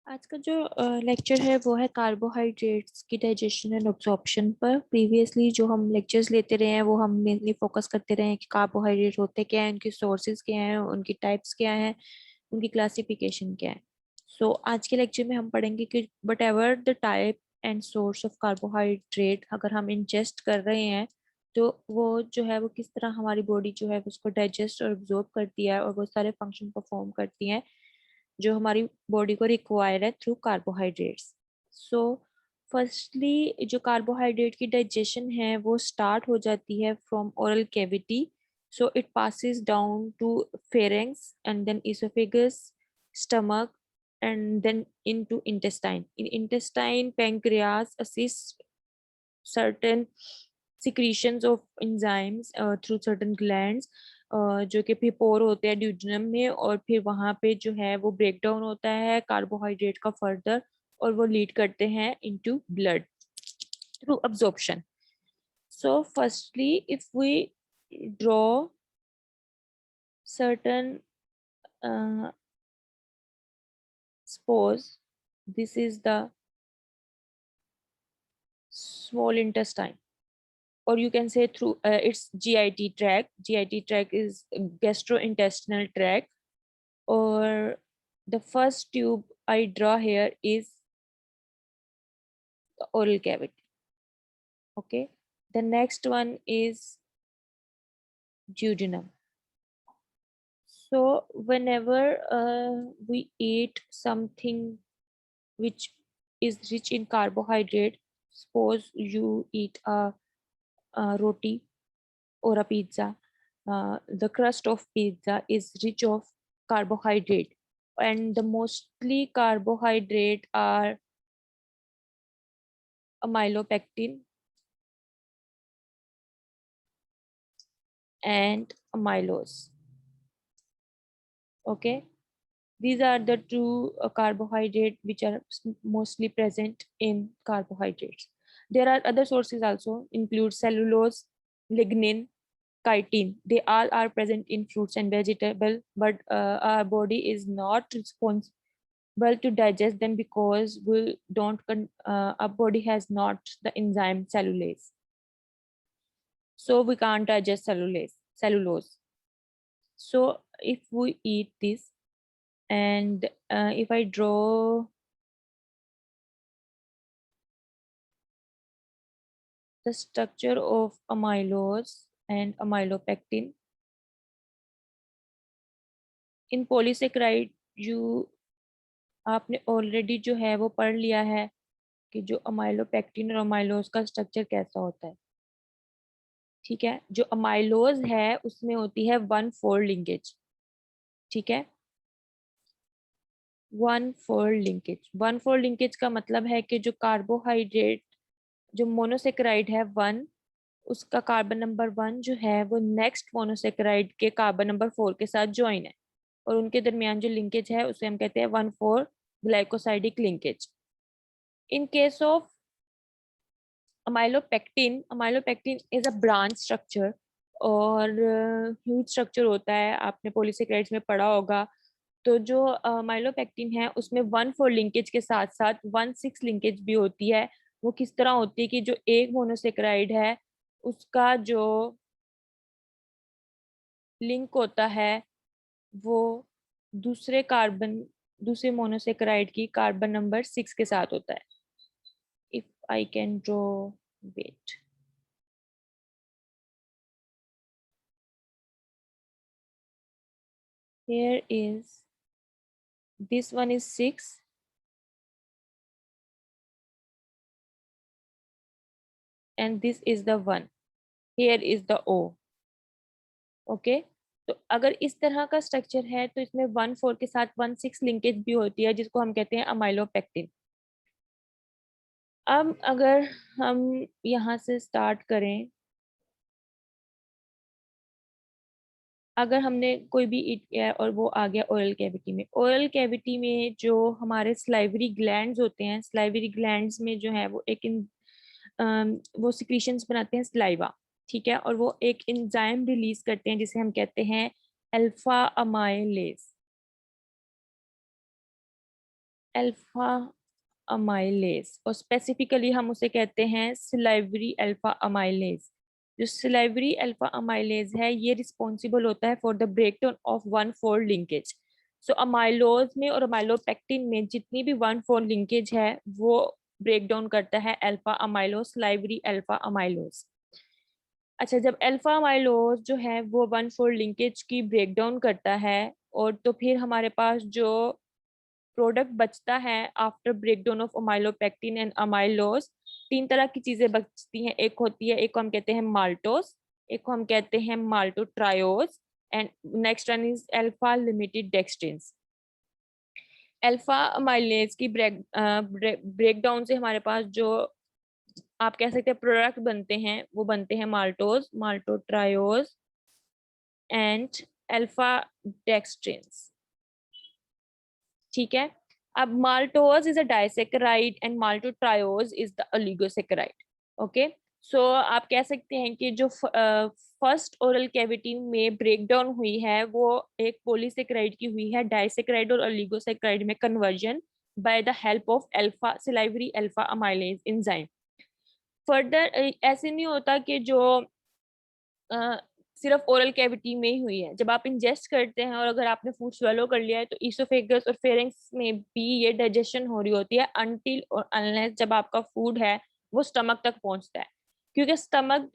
आज का जो लेक्चर है वो है कार्बोहाइड्रेट्स की डाइजेशन एंड अब्जॉर्प्शन पर। प्रीवियसली जो हम लेक्चर्स लेते रहे हैं वो हम मेनली फोकस करते रहे हैं कि कार्बोहाइड्रेट होते क्या हैं, उनकी सोर्सेज क्या हैं, उनकी टाइप्स क्या हैं, उनकी क्लासिफिकेशन क्या है। सो आज के लेक्चर में हम पढ़ेंगे कि what ever the type and source of carbohydrate अगर हम इंजेस्ट कर रहे हैं तो वो जो है वो किस तरह हमारी बॉडी जो है उसको डाइजेस्ट और अब्जॉर्ब करती है और वो सारे फंक्शन परफॉर्म करती है जो हमारी बॉडी को रिक्वायर है थ्रू कार्बोहाइड्रेट्स। सो फर्स्टली जो कार्बोहाइड्रेट की डाइजेशन है वो स्टार्ट हो जाती है from oral cavity. So it passes down to pharynx and then esophagus, stomach, and then into intestine. In intestine, pancreas assists certain secretions of enzymes through certain glands, जो कि फिर पोर होते हैं ड्यूडेनम में और फिर वहां पे जो है वो ब्रेक डाउन होता है कार्बोहाइड्रेट का फर्दर और वो लीड करते हैं into blood through absorption. So firstly, if we draw certain uh, suppose this is the small intestine, or you can say through its GIT tract. GIT tract is gastrointestinal tract, or the first tube I draw here is the oral cavity. Okay, the next one is duodenum. So whenever we eat something which is rich in carbohydrate, suppose you eat a roti or a pizza, the crust of pizza is rich of carbohydrate, and the mostly carbohydrate are amylopectin and amylose. Okay, these are the two carbohydrate which are mostly present in carbohydrates. There are other sources also include cellulose, lignin, chitin. They all are present in fruits and vegetable, but our body is not responsible to digest them because we don't our body has not the enzyme cellulase, so we can't digest cellulose. So if we eat this, and if I draw the structure of amylose and amylopectin in polysaccharide, you आपने already जो है वो पढ़ लिया है कि जो amylopectin और अमाइलोज का स्ट्रक्चर कैसा होता है। ठीक है, जो अमाइलोज है उसमें होती है 1,4 लिंकेज। ठीक है, 1,4 लिंकेज। 1,4 लिंकेज का मतलब है कि जो कार्बोहाइड्रेट जो मोनोसेक्राइड है 1, उसका कार्बन नंबर 1 जो है वो नेक्स्ट मोनोसेक्राइड के कार्बन नंबर 4 के साथ ज्वाइन है और उनके दरमियान जो लिंकेज है उसे हम कहते हैं 1,4 glycosidic linkage. In case of amylopectin is a branch structure और ह्यूज स्ट्रक्चर होता है, आपने पॉलीसेकेराइड्स में पढ़ा होगा। तो जो अमाइलोपेक्टिन है उसमें 1,4 लिंकेज के साथ साथ 1,6 लिंकेज भी होती है। वो किस तरह होती है कि जो एक मोनोसेकेराइड है उसका जो लिंक होता है वो दूसरे मोनोसेकेराइड की कार्बन नंबर 6 के साथ होता है। If I can draw, wait, here is, this one is 6 and this is the 1, here is the O. Okay, तो अगर इस तरह का स्ट्रक्चर है तो इसमें 1,4 के साथ 1,6 लिंकेज भी होती है जिसको हम कहते हैं अमाइलोपेक्टिन। अब अगर हम यहाँ से स्टार्ट करें, अगर हमने कोई भी ईट किया है और वो आ गया ओरल कैविटी में, ओरल कैविटी में जो हमारे स्लाइवरी ग्लैंड्स होते हैं, स्लाइवरी ग्लैंड्स में जो है वो वो सिक्रीशंस बनाते हैं स्लाइवा। ठीक है, और वो एक एंजाइम रिलीज करते हैं जिसे हम कहते हैं अल्फा अमाइलेज। अल्फा अमाइलेज, और स्पेसिफिकली हम उसे कहते हैं सिलाइवरी अल्फा अमाइलेज। जो सिलाइवरी अल्फा अमाइलेज है ये रिस्पॉन्सिबल होता है for the breakdown of one fold linkage. So amylose में और अमाइलोपेक्टिन में जितनी भी वन फोल्ड लिंकेज है वो ब्रेक डाउन करता है alpha amylose, salivary alpha amylose. अच्छा, जब अल्फा अमाइलोज जो है वो वन फोल्ड लिंकेज की ब्रेक डाउन करता है, और तो फिर हमारे पास जो प्रोडक्ट बचता है after breakdown of amylopectin and amylose, तीन तरह की चीजें बचती हैं। एक होती है, एक को हम कहते हैं माल्टोस, एक को हम कहते हैं maltotriose, and next one is alpha limited dextrins. Alpha amylase की ब्रेकडाउन से हमारे पास जो आप कह सकते हैं प्रोडक्ट बनते हैं वो बनते हैं maltose, maltotriose and alpha dextrins. ठीक है। अब maltose is a disaccharide and maltotriose is the oligosaccharide. Okay, so आप कह सकते हैं कि जो फर्स्ट ओरल कैविटी में ब्रेकडाउन हुई है वो एक पॉलीसेकेराइड की हुई है, डाइसेकेराइड और ओलिगोसेकेराइड में conversion by the help of alpha salivary alpha amylase enzyme. Further ऐसे नहीं होता कि जो सिर्फ ओरल कैविटी में ही हुई है, जब आप इंजेस्ट करते हैं और अगर आपने फूड स्वेलो कर लिया है तो ईसोफेगस और फेरिंक्स में भी ये डाइजेशन हो रही होती है अनटिल और अनलेस जब आपका फूड है वो स्टमक तक पहुंचता है, क्योंकि स्टमक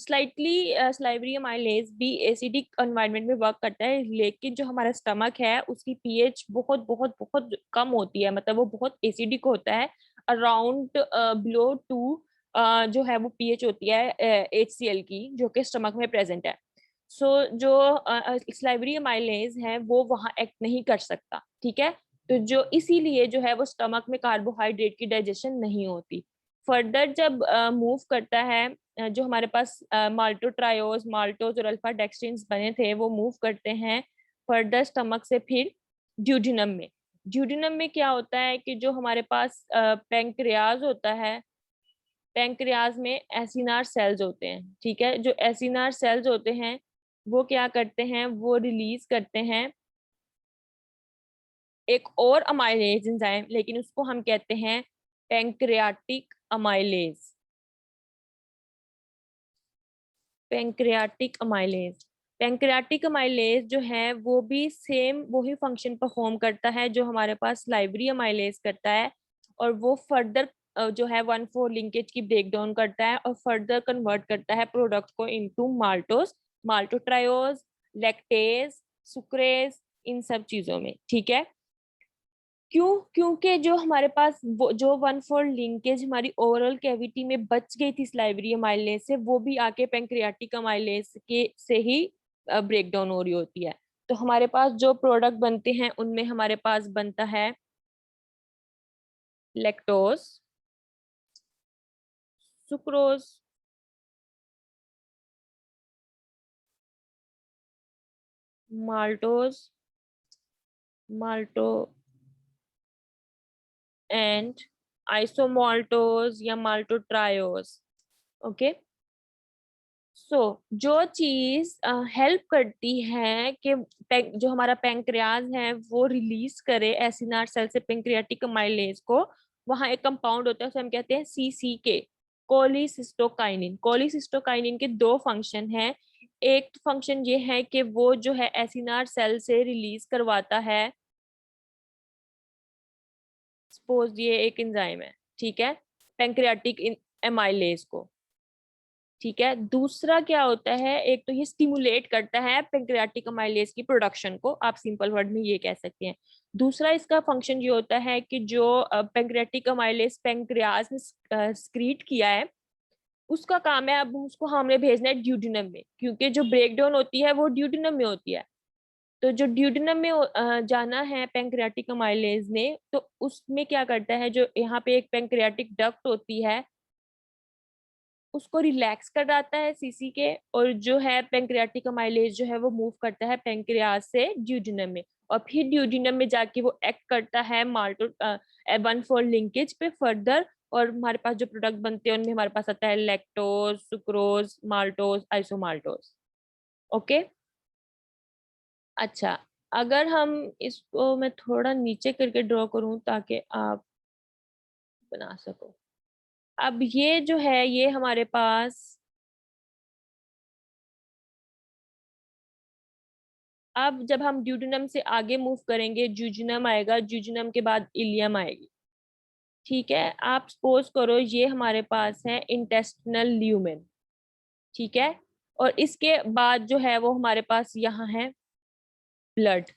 स्लाइटली स्लाइवरी अमाइलेज भी एसिडिक एनवायरनमेंट में वर्क करता है, लेकिन जो हमारा स्टमक है उसकी पीएच बहुत बहुत बहुत कम होती है, मतलब वो बहुत एसिडिक होता है, अराउंड बिलो 2 जो है वो पीएच होती है HCl की, जो कि स्टमक में प्रेजेंट है। सो जो स्लाइवरी अमाइलेज है वो वहां एक्ट नहीं कर सकता। ठीक है, तो जो इसीलिए जो है वो स्टमक में कार्बोहाइड्रेट की डाइजेशन नहीं होती। फर्दर जब मूव करता है जो हमारे पास माल्टोट्रायोज, माल्टोज और अल्फा डेक्सट्रिन्स बने थे वो मूव करते हैं फर्दर स्टमक से फिर ड्यूडिनम में। ड्यूडिनम में क्या होता है कि जो हमारे पास पैंक्रियाज होता है, पैंक्रियाज में एसिनार सेल्स होते हैं। ठीक है, जो एसिनार सेल्स होते हैं वो क्या करते हैं, वो रिलीज करते हैं एक और अमाइलेज एंजाइम, लेकिन उसको हम कहते हैं pancreatic amylase. Pancreatic amylase, pancreatic amylase जो है वो भी सेम वही फंक्शन परफॉर्म करता है जो हमारे पास लाइवरी अमाइलेज करता है, और वो फर्दर जो है 1,4 लिंकेज की ब्रेक डाउन करता है और फर्दर कन्वर्ट करता है प्रोडक्ट को इनटू माल्टोस, माल्टोट्रायोज, लैक्टेज, सुक्रेज, इन सब चीजों में। ठीक है, क्यों? क्योंकि जो हमारे पास वो जो 1,4 लिंकेज हमारी ओरल कैविटी में बच गई थी स्लाइवरी अमाइलेज से, वो भी आके पैंक्रियाटिक अमाइलेज के से ही ब्रेक डाउन हो रही होती है। तो हमारे पास जो प्रोडक्ट बनते हैं उनमें हमारे पास बनता है लैक्टोज, सुक्रोज, माल्टोज, माल्टो एंड आइसोमाल्टोज या माल्टोट्रायोज। ओके, सो जो चीज हेल्प करती है कि जो हमारा पैंक्रियाज है वो रिलीज करे एसिनार सेल से पैंक्रियाटिक अमाइलेज को, वहां एक कंपाउंड होता है उसे हम कहते हैं CCK, कोलिसिस्टोकाइनिन। कोलिसिस्टोकाइनिन के दो फंक्शन हैं। एक फंक्शन ये है कि वो जो है एसिनार सेल से रिलीज करवाता है, सपोज ये एक एंजाइम है, ठीक है, पैंक्रियाटिक एमाइलेज को। ठीक है, दूसरा क्या होता है, एक तो ये स्टिमुलेट करता है पैंक्रियाटिक अमाइलेज की प्रोडक्शन को, आप सिंपल वर्ड में ये कह सकते हैं। दूसरा इसका फंक्शन ये होता है कि जो पैंक्रियाटिक अमाइलेज पैंक्रियाज ने स्क्रीट किया है उसका काम है अब उसको हमने भेजना है ड्यूडिनम में, क्योंकि जो ब्रेकडाउन होती है वो ड्यूडिनम में होती है। तो जो ड्यूडिनम में जाना है पैंक्रियाटिक अमाइलेज ने, तो उसमें क्या करता है, जो यहाँ पे एक पैंक्रियाटिक डक्ट होती है उसको रिलैक्स कराता है CCK, और जो है पैंक्रियाटिक अमाइलेज जो है वो मूव करता है पैंक्रियाज से ड्यूडिनम में, और फिर ड्यूडिनम में जाके वो एक्ट करता है माल्टो 1,4 लिंकेज पे फर्दर, और हमारे पास जो प्रोडक्ट बनते हैं उनमें हमारे पास आता है लैक्टोज, सुक्रोज, माल्टोज, आइसोमाल्टोज। ओके, अच्छा, अगर हम इसको मैं थोड़ा नीचे करके ड्रॉ करूं ताकि आप बना सको। अब ये जो है ये हमारे पास, अब जब हम ड्यूडेनम से आगे मूव करेंगे जूजिनम आएगा, जूजिनम के बाद इलियम आएगी। ठीक है, आप सपोज करो ये हमारे पास है इंटेस्टिनल ल्यूमेन। ठीक है, और इसके बाद जो है वो हमारे पास यहाँ है ब्लड।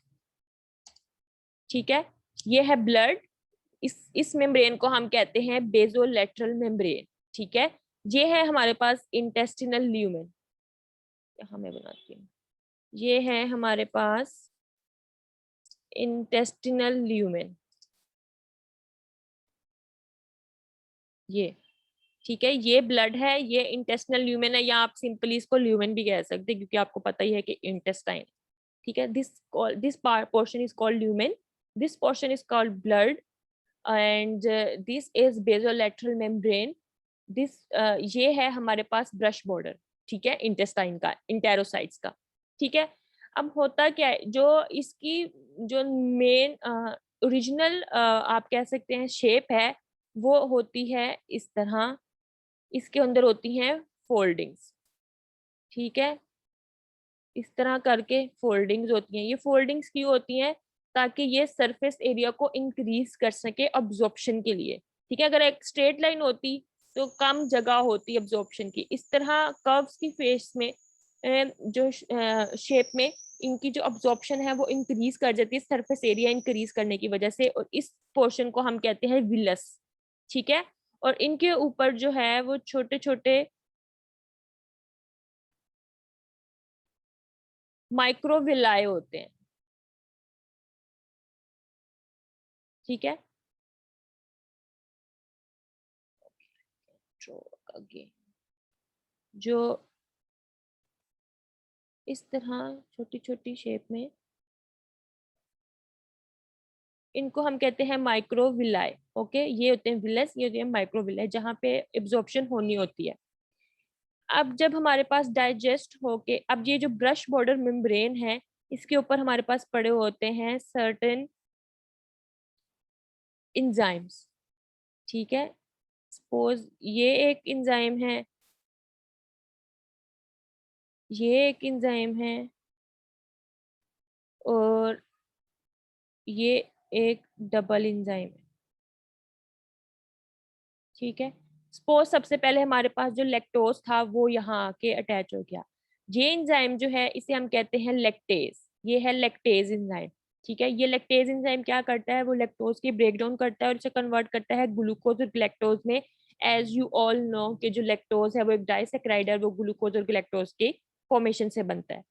ठीक है, ये है ब्लड। इस मेम्ब्रेन को हम कहते हैं बेजोलेटरल मेम्ब्रेन। ठीक है, ये है हमारे पास इंटेस्टिनल ल्यूमेन। यहाँ मैं बनाती हूँ, ये है हमारे पास इंटेस्टिनल ल्यूमेन, ये। ठीक है, ये ब्लड है, ये इंटेस्टिनल ल्यूमेन है, या आप सिंपली इसको ल्यूमेन भी कह सकते हैं क्योंकि आपको पता ही है कि इंटेस्टाइन। ठीक है, this portion is called lumen, this portion is called blood, and this is basolateral membrane. This ये है हमारे पास ब्रश बॉर्डर। ठीक है, इंटेस्टाइन का, इंटेरोसाइट्स का। ठीक है, अब होता क्या है, जो इसकी जो मेन ओरिजिनल आप कह सकते हैं शेप है, वो होती है इस तरह। इसके अंदर होती हैं फोल्डिंग्स। ठीक है, इस तरह करके फोल्डिंग्स होती हैं। ये फोल्डिंग्स क्यों होती हैं? ताकि ये सरफेस एरिया को इंक्रीज कर सके अब्जॉर्प्शन के लिए। ठीक है, अगर एक स्ट्रेट लाइन होती तो कम जगह होती अब्जॉर्प्शन की। इस तरह कर्व्स की फेस में जो शेप में इनकी जो अब्जॉर्प्शन है वो इंक्रीज कर जाती है सरफेस एरिया इंक्रीज करने की वजह से, और इस पोर्शन को हम कहते हैं विलस। ठीक है, और इनके ऊपर जो है वो छोटे छोटे माइक्रोविलाए होते हैं। ठीक है, अगेन जो इस तरह छोटी छोटी शेप में, इनको हम कहते हैं माइक्रोविलाए। ओके, ये होते हैं विलस, ये होते हैं माइक्रोविलाए, जहाँ पे एब्जॉर्प्शन होनी होती है। अब जब हमारे पास डाइजेस्ट होके, अब ये जो ब्रश बॉर्डर मेम्ब्रेन है, इसके ऊपर हमारे पास पड़े होते हैं सर्टेन इंजाइम्स। ठीक है, सपोज ये एक इंजाइम है, ये एक इंजाइम है, और ये एक डबल इंजाइम है। ठीक है, सपोज सबसे पहले हमारे पास जो लैक्टोज था वो यहाँ आके अटैच हो गया। ये एंजाइम जो है इसे हम कहते हैं लैक्टेज, ये है लैक्टेज एंजाइम। ठीक है, ये लैक्टेज एंजाइम क्या करता है, वो लैक्टोज की ब्रेक डाउन करता है और इसे कन्वर्ट करता है ग्लूकोज और ग्लैक्टोज में। एज यू ऑल नो कि जो लैक्टोज है वो एक डाइसेक्राइड है, वो ग्लूकोज और ग्लैक्टोज के फॉर्मेशन से बनता है।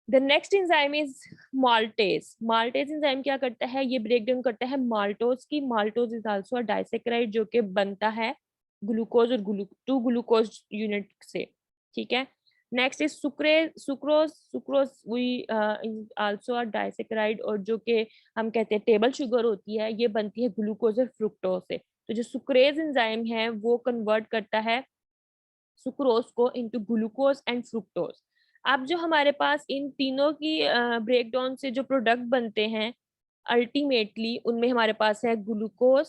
The next enzyme is maltase. Maltase enzyme क्या करता है, ये ब्रेक डाउन करता है माल्टोज की। Maltose is also a disaccharide जो कि बनता है ग्लूकोज और टू ग्लूकोज यूनिट से। ठीक है, next is sucrose. Sucrose we also a disaccharide, और जो कि हम कहते हैं टेबल शुगर होती है, ये बनती है ग्लूकोज और फ्रुक्टोज से। तो जो सुक्रेज एंजाइम है वो कन्वर्ट करता है सुक्रोज को इनटू ग्लूकोज एंड फ्रुक्टोज। अब जो हमारे पास इन तीनों की ब्रेकडाउन से जो प्रोडक्ट बनते हैं, अल्टीमेटली उनमें हमारे पास है glucose,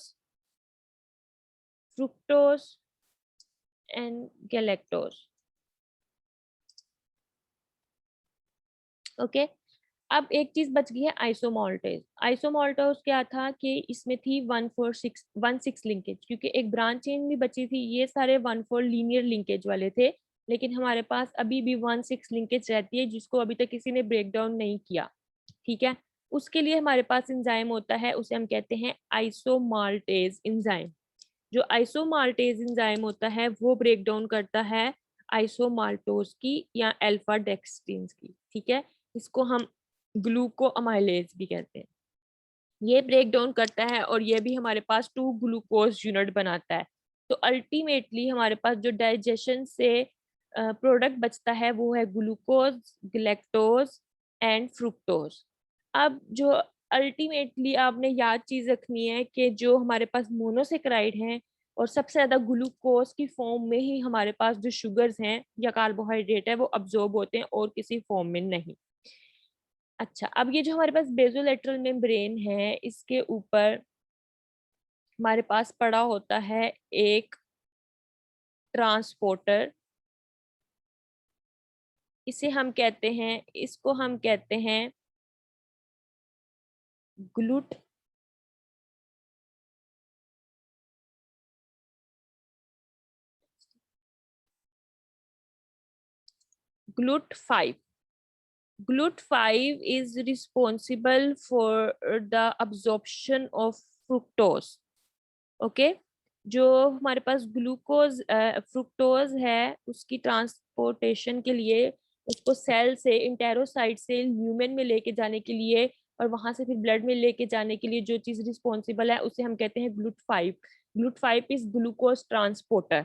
fructose and galactose. Okay, अब एक चीज बच गई है आइसोमोल्टेज। आइसोमोल्टेज क्या था कि इसमें थी 1,4,6 लिंकेज, क्योंकि एक ब्रांच चेन भी बची थी। ये सारे 1,4 लीनियर लिंकेज वाले थे, लेकिन हमारे पास अभी भी 1,6 लिंकेज रहती है जिसको अभी तक किसी ने ब्रेक डाउन नहीं किया। ठीक है, उसके लिए हमारे पास इंजाइम होता है, उसे हम कहते हैं आइसोमाल्टेज इंजाइम। जो आइसोमाल्टेज इंजाइम होता है वो ब्रेक डाउन करता है आइसोमाल्टोज की या अल्फा डेक्सट्रीन्स की। ठीक है, इसको हम ग्लूको अमाइलेज भी कहते हैं। ये ब्रेक डाउन करता है और ये भी हमारे पास टू ग्लूकोज यूनिट बनाता है। तो अल्टीमेटली हमारे पास जो डाइजेशन से प्रोडक्ट बचता है वो है ग्लूकोज, ग्लैक्टोज एंड फ्रुक्टोज। अब जो अल्टीमेटली आपने याद चीज रखनी है कि जो हमारे पास मोनोसेक्राइड हैं और सबसे ज्यादा ग्लूकोज की फॉर्म में ही हमारे पास जो शुगर्स हैं या कार्बोहाइड्रेट है वो अब्जॉर्ब होते हैं और किसी फॉर्म में नहीं। अच्छा, अब ये जो हमारे पास बेसोलेटरल मेम्ब्रेन है, इसके ऊपर हमारे पास पड़ा होता है एक ट्रांसपोर्टर। इसको हम कहते हैं GLUT GLUT 5। GLUT5 is responsible for the absorption of fructose. Okay, जो हमारे पास ग्लूकोज फ्रुक्टोज है, उसकी ट्रांसपोर्टेशन के लिए उसको सेल से इंटेरोसाइट से ल्यूमेन में लेके जाने के लिए और वहां से फिर ब्लड में लेके जाने के लिए जो चीज रिस्पॉन्सिबल है उसे हम कहते हैं GLUT5। GLUT5 is glucose transporter,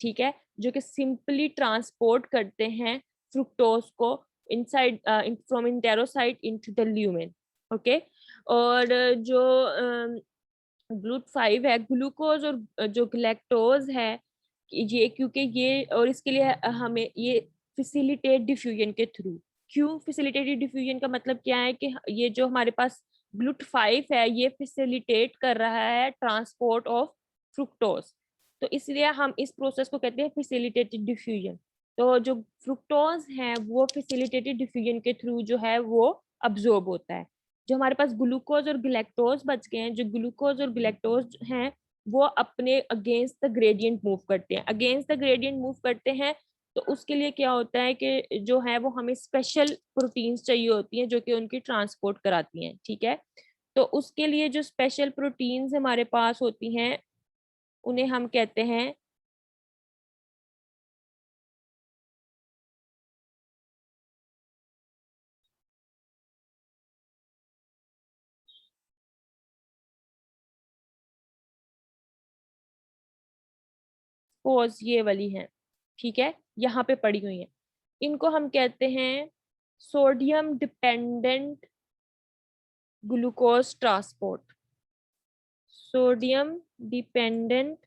ठीक है, जो कि सिंपली ट्रांसपोर्ट करते हैं फ्रुक्टोज को inside from enterocyte into the lumen. Okay, और जो GLUT5 है, ग्लूकोज और जो ग्लैक्टोज है, ये क्योंकि ये और इसके लिए हमें ये फैसिलिटेट डिफ्यूजन के थ्रू। क्यों फैसिलिटेटेड डिफ्यूजन का मतलब क्या है कि ये जो हमारे पास GLUT5 है, ये फैसिलिटेट कर रहा है ट्रांसपोर्ट ऑफ फ्रुक्टोज, तो इसलिए हम इस प्रोसेस को कहते हैं फैसिलिटेटेड डिफ्यूजन। तो जो फ्रुक्टोज है वो फैसिलिटेटेड डिफ्यूजन के थ्रू जो है वो अब्जॉर्ब होता है। जो हमारे पास ग्लूकोज और ग्लैक्टोज बच गए हैं, जो ग्लूकोज और ग्लैक्टोज हैं वो अपने अगेंस्ट द ग्रेडियंट मूव करते हैं। अगेंस्ट द ग्रेडियंट मूव करते हैं तो उसके लिए क्या होता है कि जो है वो हमें स्पेशल प्रोटीन्स चाहिए होती हैं जो कि उनकी ट्रांसपोर्ट कराती हैं, ठीक है। तो उसके लिए जो स्पेशल प्रोटीन्स हमारे पास होती हैं उन्हें हम कहते हैं पोज, ये वाली हैं, ठीक है, यहाँ पे पड़ी हुई हैं। इनको हम कहते हैं sodium dependent glucose transport. Sodium dependent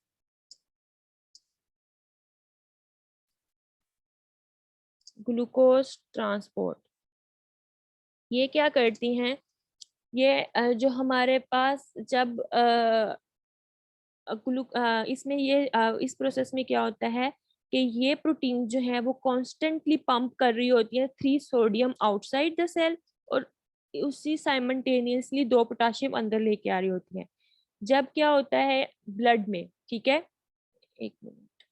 glucose transport, ये क्या करती हैं, ये जो हमारे पास जब इसमें ये इस प्रोसेस में क्या होता है कि ये प्रोटीन जो है वो कॉन्स्टेंटली पंप कर रही होती है 3 सोडियम आउटसाइड द सेल, और उसी साइमल्टेनियसली 2 पोटाशियम अंदर लेके आ रही होती है। जब क्या होता है ब्लड में, ठीक है, एक मिनट,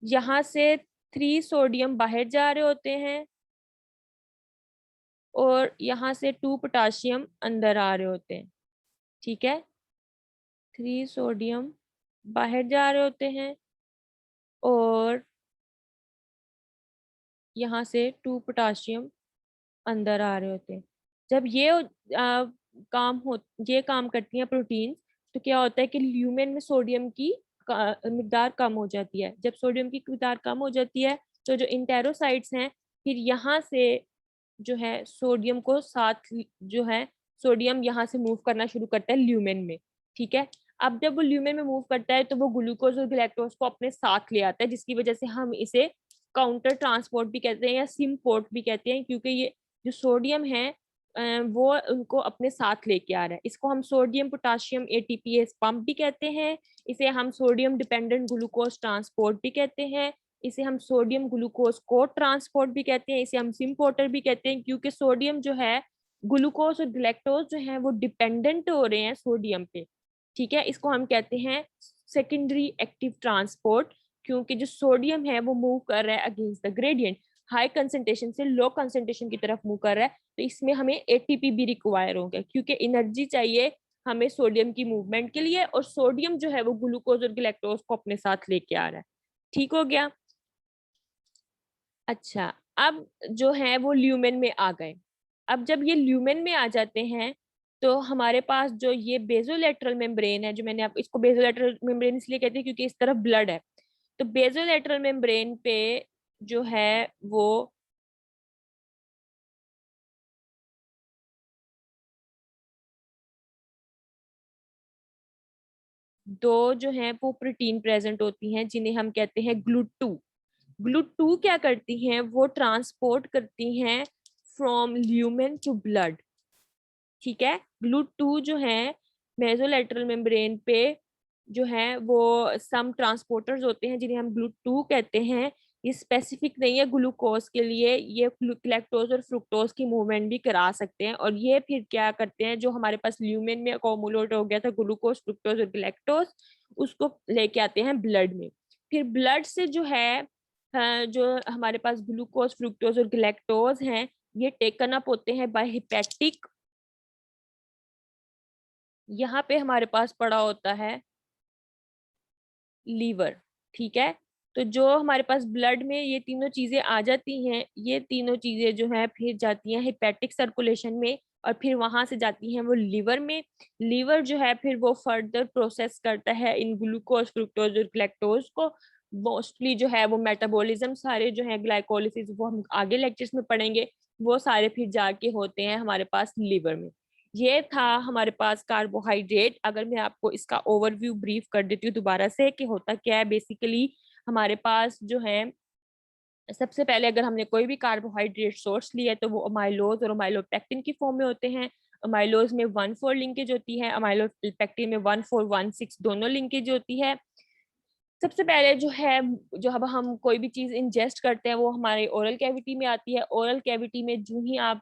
यहाँ से 3 सोडियम बाहर जा रहे होते हैं और यहाँ से 2 पोटाशियम अंदर आ रहे होते हैं, ठीक है। 3 सोडियम बाहर जा रहे होते हैं और यहाँ से 2 पोटाशियम अंदर आ रहे होते हैं। जब ये काम करती हैं प्रोटीन, तो क्या होता है कि ल्यूमेन में सोडियम की मिकदार कम हो जाती है। जब सोडियम की मिकदार कम हो जाती है तो जो इंटेरोसाइट्स हैं फिर यहाँ से जो है सोडियम को साथ जो है सोडियम यहाँ से मूव करना शुरू करता है ल्यूमेन में, ठीक है। अब जब वो ल्यूमेन में मूव करता है तो वो ग्लूकोज और ग्लैक्टोज को अपने साथ ले आता है, जिसकी वजह से हम इसे काउंटर ट्रांसपोर्ट भी कहते हैं या सिम पोर्ट भी कहते हैं, क्योंकि ये जो सोडियम है वो उनको अपने साथ लेके आ रहा है। इसको हम सोडियम पोटाशियम एटीपीएस पंप भी कहते हैं, इसे हम सोडियम डिपेंडेंट ग्लूकोज ट्रांसपोर्ट भी कहते हैं, इसे हम सोडियम ग्लूकोज को ट्रांसपोर्ट भी कहते हैं, इसे हम सिम्पोर्टर भी कहते हैं, क्योंकि सोडियम जो है ग्लूकोज और ग्लैक्टोज जो है वो डिपेंडेंट हो रहे हैं सोडियम पे, ठीक है। इसको हम कहते हैं सेकेंडरी एक्टिव ट्रांसपोर्ट, क्योंकि जो सोडियम है वो मूव कर रहा है against the gradient, high concentration से लो कंसेंट्रेशन की तरफ मूव कर रहा है, तो इसमें हमें एटीपी भी रिक्वायर होगा क्योंकि एनर्जी चाहिए हमें सोडियम की मूवमेंट के लिए, और सोडियम जो है वो ग्लूकोज और ग्लैक्टोज को अपने साथ लेके आ रहा है, ठीक हो गया। अच्छा, अब जो है वो ल्यूमेन में आ गए। अब जब ये ल्यूमेन में आ जाते हैं तो हमारे पास जो ये बेसोलेटरल मेम्ब्रेन है, जो मैंने आप इसको बेसोलेटरल मेम्ब्रेन इसलिए कहते हैं क्योंकि इस तरफ ब्लड है, तो बेसोलेटरल मेम्ब्रेन पे जो है वो दो जो है वो प्रोटीन प्रेजेंट होती हैं जिन्हें हम कहते हैं ग्लूट टू। ग्लूट टू क्या करती हैं, वो ट्रांसपोर्ट करती हैं फ्रॉम ल्यूमेन टू ब्लड, ठीक है। GLUT2 जो है मेसोलेटरल मेम्ब्रेन पे जो है वो सम ट्रांसपोर्टर्स होते हैं जिन्हें हम GLUT2 कहते हैं। ये स्पेसिफिक नहीं है ग्लूकोज के लिए, ये लैक्टोज और फ्रुक्टोज की मूवमेंट भी करा सकते हैं। और ये फिर क्या करते हैं, जो हमारे पास ल्यूमेन में अकोमुलेट हो गया था ग्लूकोज, फ्रुक्टोज और लैक्टोज, उसको लेके आते हैं ब्लड में। फिर ब्लड से जो है जो हमारे पास ग्लूकोज, फ्रुक्टोज और लैक्टोज हैं, ये टेकन अप होते हैं बाय हिपैटिक। यहाँ पे हमारे पास पड़ा होता है लीवर, ठीक है। तो जो हमारे पास ब्लड में ये तीनों चीजें आ जाती हैं, ये तीनों चीजें जो है फिर जाती हैं हेपेटिक सर्कुलेशन में, और फिर वहां से जाती हैं वो लीवर में। लीवर जो है फिर वो फर्दर प्रोसेस करता है इन ग्लूकोज, फ्रुक्टोज और लैक्टोज को। मोस्टली जो है वो मेटाबॉलिज्म सारे जो है ग्लाइकोलिसिस, वो हम आगे लेक्चर्स में पढ़ेंगे, वो सारे फिर जाके होते हैं हमारे पास लीवर में। ये था हमारे पास कार्बोहाइड्रेट। अगर मैं आपको इसका ओवरव्यू ब्रीफ कर देती हूँ दोबारा से कि होता क्या है बेसिकली, हमारे पास जो है सबसे पहले अगर हमने कोई भी कार्बोहाइड्रेट सोर्स लिया है तो वो अमाइलोज और अमाइलोपेक्टिन की फॉर्म में होते हैं। अमाइलोज में 1,4 लिंकेज होती है, अमाइलोपेक्टिन में 1,4, 1,6 दोनों लिंकेज होती है। सबसे पहले जो है, जो अब हम कोई भी चीज इंजेस्ट करते हैं वो हमारे ओरल कैविटी में आती है। ओरल कैविटी में जो ही आप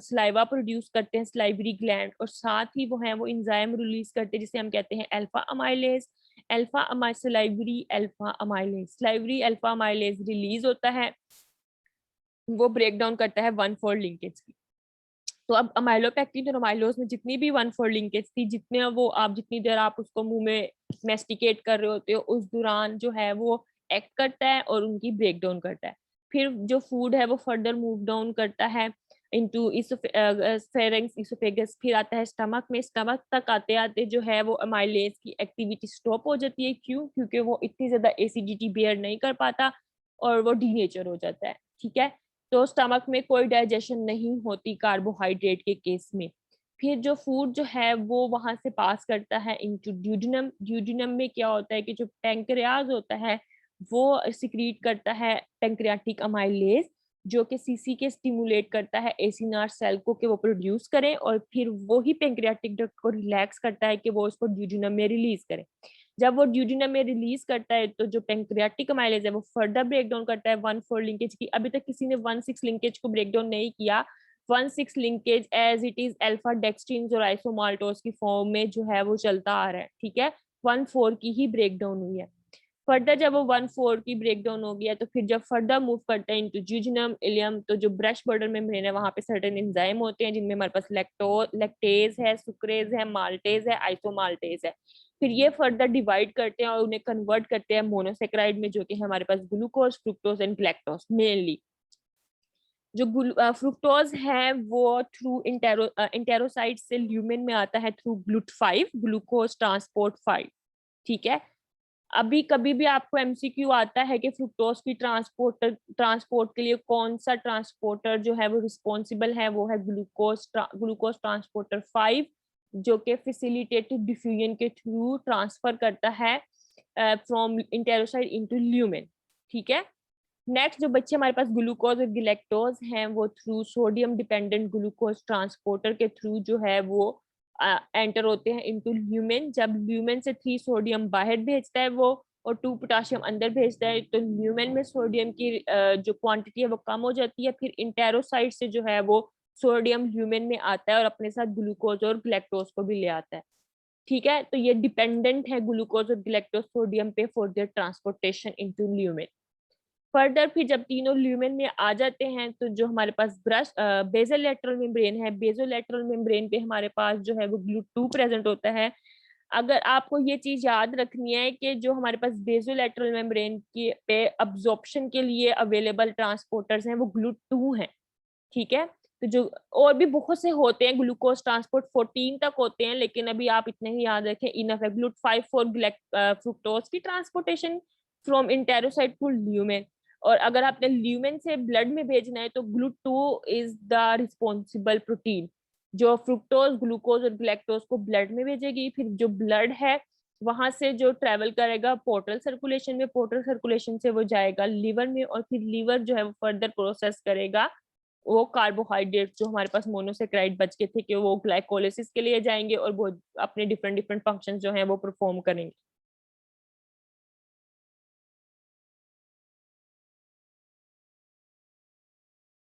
सलाइवा प्रोड्यूस करते हैं, सलाइवरी ग्लैंड, और साथ ही वो है वो इंजाइम रिलीज करते हैं जिसे हम कहते हैं alpha amylase. Salivary alpha amylase, salivary alpha amylase release होता है, वो ब्रेक डाउन करता है 1,4 लिंकेज की। तो अब अमाइलोपेक्टिन और अमाइलोज में जितनी भी 1,4 लिंकेज थी, जितने वो आप जितनी देर आप उसको मुंह में मेस्टिकेट कर रहे होते हो उस दौरान जो है वो एक्ट करता है और उनकी ब्रेक डाउन करता है। फिर जो फूड है वो फर्दर मूव डाउन करता है इनटू फेरेंक्स, इसोफेगस, फिर आता है स्टमक में। स्टमक तक आते आते जो है वो अमाइलेज की एक्टिविटी स्टॉप हो जाती है। क्यों? क्योंकि वो इतनी ज्यादा एसिडिटी बेयर नहीं कर पाता और वो डीनेचर हो जाता है, ठीक है। तो स्टमक में कोई डाइजेशन नहीं होती कार्बोहाइड्रेट के केस में। फिर जो फूड जो है वो वहां से पास करता है इनटू ड्यूडिनम। ड्यूडिनम में क्या होता है कि जो पैंक्रियाज होता है वो सिक्रीट करता है पैंक्रियाटिक अमाइलेज, जो कि सीसी के स्टिमुलेट करता है एसिनार सेल को कि वो प्रोड्यूस करें, और फिर वो ही पैंक्रियाटिक डक्ट को रिलैक्स करता है कि वो उसको ड्यूडिनम में रिलीज करें। जब वो ड्यूडिनम में रिलीज करता है तो जो पैंक्रियाटिक अमाइलेज है वो फर्दर ब्रेक डाउन करता है 1,4 लिंकेज की। अभी तक किसी ने 1,6 लिंकेज को ब्रेक डाउन नहीं किया। 1,6 linkage as it is alpha dextrins और आइसोमाल्टोज की फॉर्म में जो है वो चलता आ रहा है, ठीक है। 1,4 की ही ब्रेक डाउन हुई है। फर्दर जब वो 1,4 की ब्रेक डाउन हो गया तो फिर जब फर्दर मूव करते हैं इनटू ज्यूजिनम इलियम, तो जो ब्रश बॉर्डर मेम्ब्रेन है वहां पे सर्टेन एंजाइम होते हैं जिनमें हमारे पास लैक्टेज है, सुक्रेज है, माल्टेज है, आइसोमाल्टेज है। फिर ये फर्दर डिवाइड करते हैं और उन्हें कन्वर्ट करते हैं मोनोसेक्राइड में, जो कि हमारे पास glucose, fructose and lactose mainly. जो फ्रुक्टोज है वो थ्रू इंटेरोसाइट से ल्यूमेन में आता है थ्रू GLUT5, ग्लूकोज ट्रांसपोर्ट 5, ठीक है। अभी कभी भी आपको एमसीक्यू आता है कि फ्रुक्टोज की ट्रांसपोर्ट के लिए कौन सा ट्रांसपोर्टर जो है वो रिस्पॉन्सिबल है, वो है ग्लूकोज ट्रांसपोर्टर 5, जो कि फैसिलिटेटेड डिफ्यूजन के थ्रू ट्रांसफर करता है फ्रॉम इंटेरोसाइट इनटू ल्यूमेन, ठीक है। नेक्स्ट जो बच्चे हमारे पास ग्लूकोज और गिलेक्टोज हैं वो through sodium dependent glucose transporter के थ्रू जो है वो एंटर होते हैं इनटू ल्यूमेन। जब ल्यूमेन से 3 सोडियम बाहर भेजता है वो और 2 पोटाशियम अंदर भेजता है, तो ल्यूमेन में सोडियम की जो क्वांटिटी है वो कम हो जाती है। फिर इंटेरोसाइट से जो है वो सोडियम ल्यूमेन में आता है और अपने साथ ग्लूकोज और ग्लैक्टोज को भी ले आता है, ठीक है। तो ये डिपेंडेंट है ग्लूकोज और ग्लैक्टोज सोडियम पे for their transportation into lumen. Further फिर जब तीनों ल्यूमेन में आ जाते हैं तो जो हमारे पास बेसोलेटरल मेम्ब्रेन है, बेसोलेटरल मेम्ब्रेन पे हमारे पास जो है वो GLUT2 प्रेजेंट होता है। अगर आपको ये चीज याद रखनी है कि जो हमारे पास बेसोलेटरल मेम्ब्रेन की पे अब्जॉर्प्शन के लिए अवेलेबल ट्रांसपोर्टर्स हैं वो GLUT2 हैं, ठीक है। तो जो और भी बहुत से होते हैं, ग्लूकोज ट्रांसपोर्ट 14 तक होते हैं, लेकिन अभी आप इतने ही याद रखें इनफ है। GLUT5 फॉर फ्रुक्टोज की ट्रांसपोर्टेशन फ्रॉम इंटेरोसाइट टू ल्यूमेन। और अगर आपने ल्यूमेन से ब्लड में भेजना है तो GLUT2 is the responsible protein जो फ्रुक्टोज, ग्लूकोज और ग्लैक्टोज को ब्लड में भेजेगी। फिर जो ब्लड है वहां से जो ट्रेवल करेगा पोर्टल सर्कुलेशन में, पोर्टल सर्कुलेशन से वो जाएगा लीवर में, और फिर लीवर जो है वो फर्दर प्रोसेस करेगा वो कार्बोहाइड्रेट जो हमारे पास मोनोसेक्राइड बच के थे कि वो ग्लाइकोलिसिस के लिए जाएंगे और वो अपने डिफरेंट डिफरेंट फंक्शन जो हैं वो परफॉर्म करेंगे।